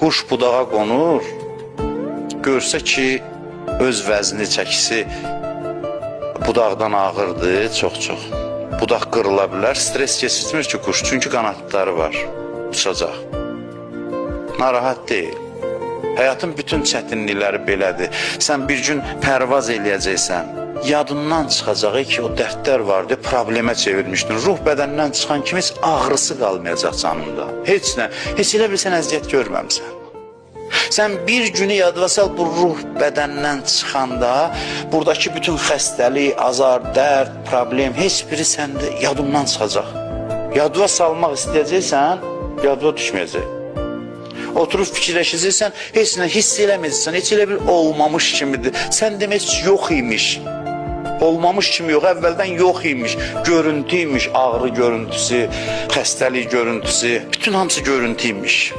Quş budağa qonur, görsə ki, öz vəzni çəkisi budaqdan ağırdır çox-çox. Budaq qırıla bilər, stres keçirtmir ki quş, çünki qanadları var, uçacaq. Narahat deyil. Həyatın bütün çətinlikləri belədir. Sən bir gün pərvaz eləyəcəksən, yadından çıxacaq ki, o dərdlər vardı, problemə çevirmişdin. Ruh bədəndən çıxan kimi heç ağrısı qalmayacaq canında. Heç nə, heç elə bilsən əziyyət görməmsən. Sən bir günü yadına sal, bu ruh bədəndən çıxanda, buradakı bütün xəstəlik, azar, dərd, problem, heç biri səndə yadından çıxacaq. Yadına salmaq istəyəcəksən, yadına düşməyəcək. Oturub fikirləşəcəksən, heç nə hiss eləməyəcəksən, heç elə bir olmamış kimidir. Sən demək yox imiş. Olmamış kimi yox, əvvəldən yox imiş. Görüntü imiş, ağrı görüntüsü, xəstəlik görüntüsü, bütün hamısı görüntü imiş.